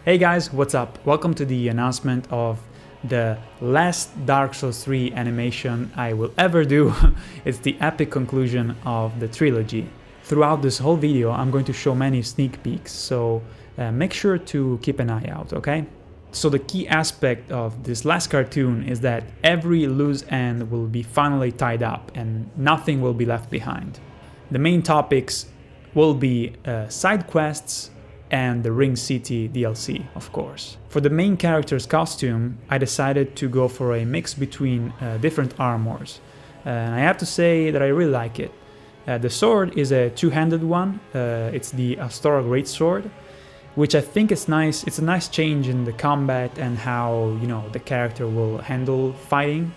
Hey guys, what's up? Welcome to the announcement of the last Dark Souls 3 animation I will ever do. It's the epic conclusion of the trilogy. Throughout this whole video, I'm going to show many sneak peeks, so make sure to keep an eye out, okay? So the key aspect of this last cartoon is that every loose end will be finally tied up and nothing will be left behind. The main topics will be side quests and the Ring City DLC, of course. For the main character's costume, I decided to go for a mix between different armors. And I have to say that I really like it. The sword is a two-handed one. It's the Astora Greatsword, which I think is nice. It's a nice change in the combat and how, the character will handle fighting.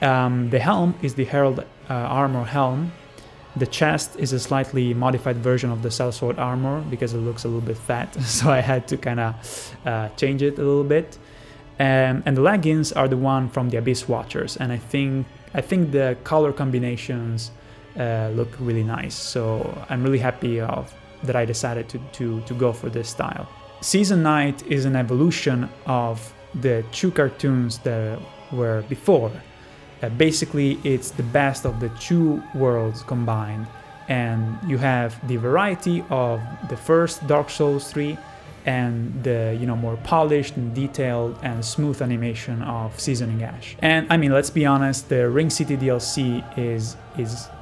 The helm is the Herald Armor helm. The chest is a slightly modified version of the Sellsword armor because it looks a little bit fat, so I had to kind of change it a little bit. And the leggings are the one from the Abyss Watchers, and I think the color combinations look really nice. So I'm really happy that I decided to go for this style. Season Night is an evolution of the two cartoons that were before. Basically, it's the best of the two worlds combined, and you have the variety of the first Dark Souls 3 and the more polished and detailed and smooth animation of Seasoning Ash. And I mean, let's be honest, the Ring City DLC is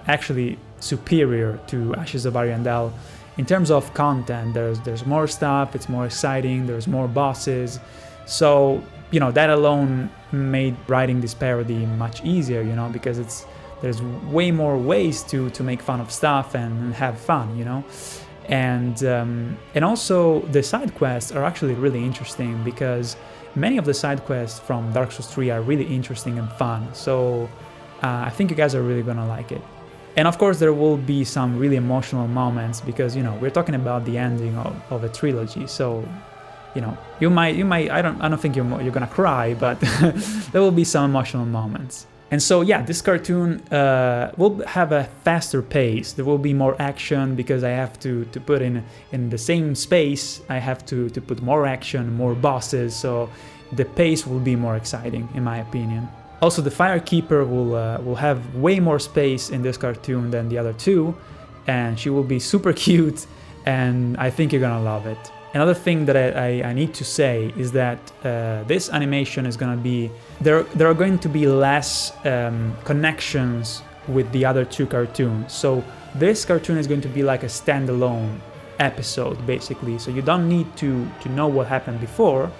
actually superior to Ashes of Ariandel in terms of content. There's more stuff, it's more exciting, there's more bosses, so that alone made writing this parody much easier, because there's way more ways to make fun of stuff and have fun, and also the side quests are actually really interesting because many of the side quests from Dark Souls 3 are really interesting and fun, so I think you guys are really gonna like it. And of course there will be some really emotional moments because we're talking about the ending of a trilogy, so you might I don't think you're gonna cry, but there will be some emotional moments. And so yeah, this cartoon will have a faster pace. There will be more action because I have to put in the same space, I have to put more action, more bosses, so the pace will be more exciting in my opinion. Also, the Firekeeper will have way more space in this cartoon than the other two, and she will be super cute, and I think you're gonna love it. Another thing that I need to say is that this animation is going to be... There are going to be less connections with the other two cartoons. So this cartoon is going to be like a standalone episode, basically. So you don't need to know what happened before.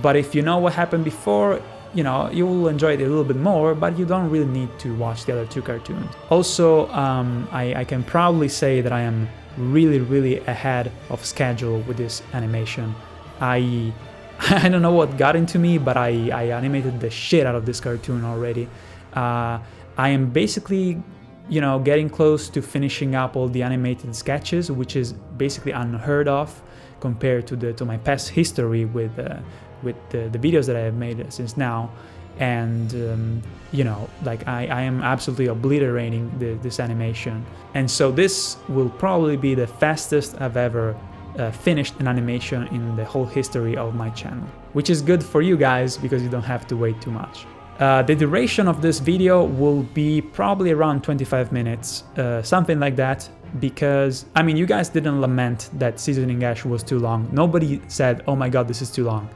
But if you know what happened before, you will enjoy it a little bit more, but you don't really need to watch the other two cartoons. Also, I can proudly say that I am really ahead of schedule with this animation. I don't know what got into me, but I animated the shit out of this cartoon already. I am basically getting close to finishing up all the animated sketches, which is basically unheard of compared to my past history with the videos that I have made since now. And I am absolutely obliterating this animation, and so this will probably be the fastest I've ever finished an animation in the whole history of my channel, which is good for you guys because you don't have to wait too much. The duration of this video will be probably around 25 minutes, something like that, because I mean, you guys didn't lament that Seasoning Ash was too long. Nobody said, oh my god, this is too long.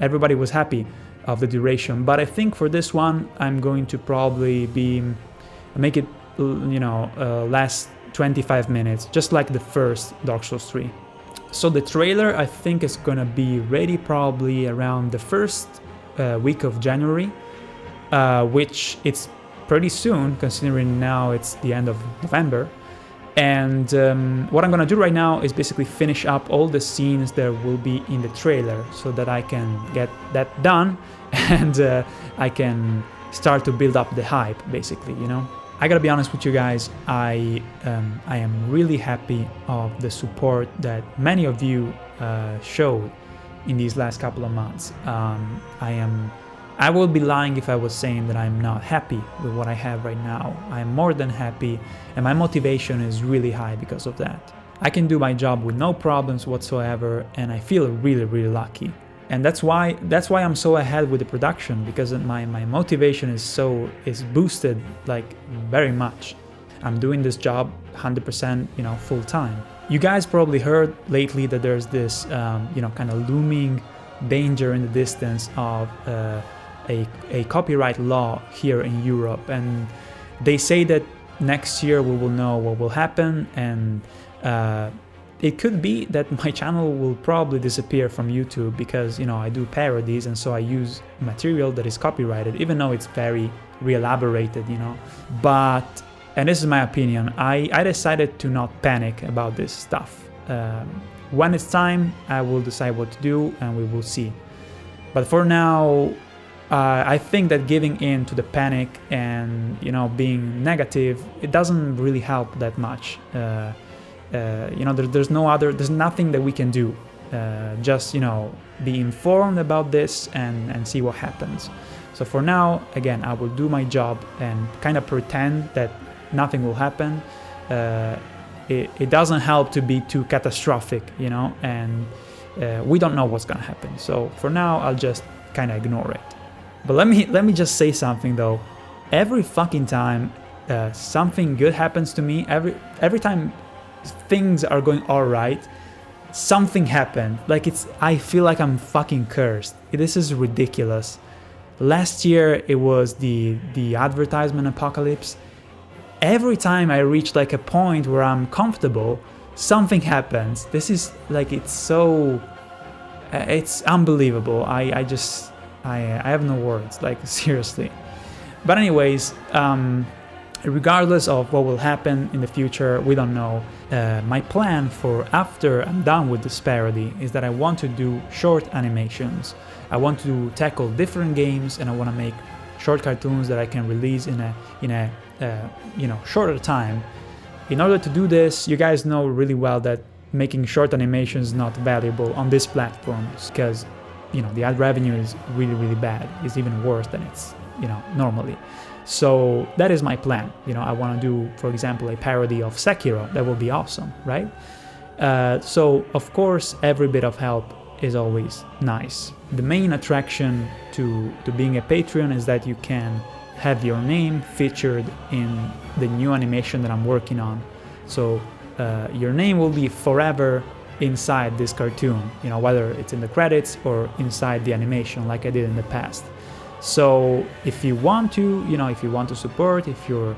Everybody was happy of the duration, but I think for this one I'm going to probably make it last 25 minutes, just like the first Dark Souls 3. So the trailer I think is gonna be ready probably around the first week of January, which it's pretty soon considering now it's the end of November. And what I'm gonna do right now is basically finish up all the scenes that will be in the trailer so that I can get that done and I can start to build up the hype, basically, I gotta be honest with you guys, I am really happy of the support that many of you showed in these last couple of months. I would be lying if I was saying that I'm not happy with what I have right now. I'm more than happy, and my motivation is really high because of that. I can do my job with no problems whatsoever, and I feel really, really lucky. And that's why I'm so ahead with the production, because my motivation is boosted like very much. I'm doing this job 100%, full time. You guys probably heard lately that there's this, kind of looming danger in the distance of a copyright law here in Europe, and they say that next year we will know what will happen, and it could be that my channel will probably disappear from YouTube because, I do parodies, and so I use material that is copyrighted, even though it's very re-elaborated, But, and this is my opinion, I decided to not panic about this stuff. When it's time, I will decide what to do, and we will see. But for now, I think that giving in to the panic and, being negative, it doesn't really help that much. There's nothing that we can do. Just, be informed about this and see what happens. So for now, again, I will do my job and kind of pretend that nothing will happen. It doesn't help to be too catastrophic, and we don't know what's gonna happen. So for now, I'll just kind of ignore it. But let me just say something though. Every fucking time something good happens to me, every time things are going all right, something happened. Like I feel like I'm fucking cursed. This is ridiculous. Last year it was the advertisement apocalypse. Every time I reach like a point where I'm comfortable, something happens. This is like, it's unbelievable. I have no words, like seriously. But anyways, regardless of what will happen in the future, we don't know. My plan for after I'm done with this parody is that I want to do short animations. I want to tackle different games, and I want to make short cartoons that I can release in a shorter time. In order to do this, you guys know really well that making short animations is not valuable on these platforms, because the ad revenue is really, really bad. It's even worse than it's normally. So that is my plan. I want to do, for example, a parody of Sekiro. That would be awesome, right? So of course, every bit of help is always nice. The main attraction to being a Patreon is that you can have your name featured in the new animation that I'm working on. So your name will be forever inside this cartoon, whether it's in the credits or inside the animation like I did in the past. So if you want to, if you want to support, if you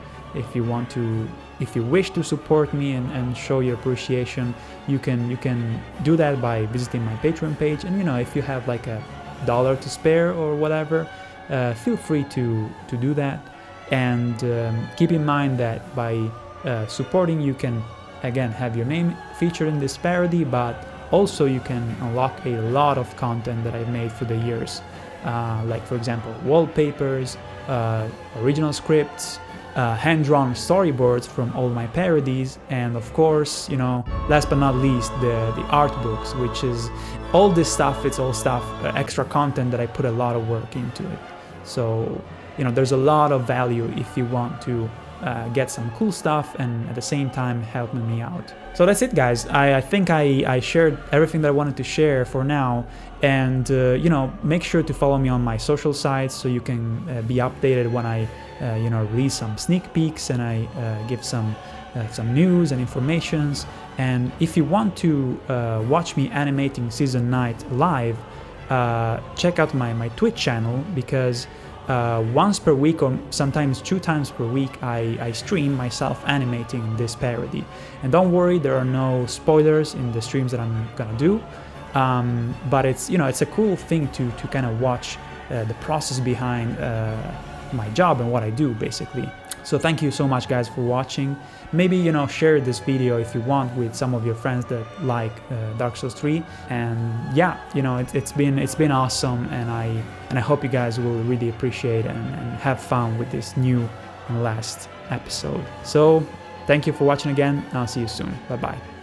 wish to support me and show your appreciation, you can do that by visiting my Patreon page. And if you have like $1 to spare or whatever, feel free to do that. And keep in mind that by supporting, you can again have your name featured in this parody, but also you can unlock a lot of content that I've made through the years. Like for example, wallpapers, original scripts, hand-drawn storyboards from all my parodies, and of course, last but not least, the art books, which is all this stuff. It's all stuff, extra content that I put a lot of work into it. So there's a lot of value if you want to get some cool stuff and at the same time helping me out. So that's it, guys. I think I shared everything that I wanted to share for now, and make sure to follow me on my social sites so you can be updated when I release some sneak peeks and I give some news and informations. And if you want to watch me animating Season Night live, check out my Twitch channel, because once per week or sometimes 2 times per week I stream myself animating this parody. And don't worry, there are no spoilers in the streams that I'm gonna do, but it's it's a cool thing to kind of watch the process behind my job and what I do basically. So thank you so much, guys, for watching. Maybe share this video if you want with some of your friends that like Dark Souls 3. And yeah, it's been awesome, and I hope you guys will really appreciate and have fun with this new and last episode. So thank you for watching again. I'll see you soon. Bye bye.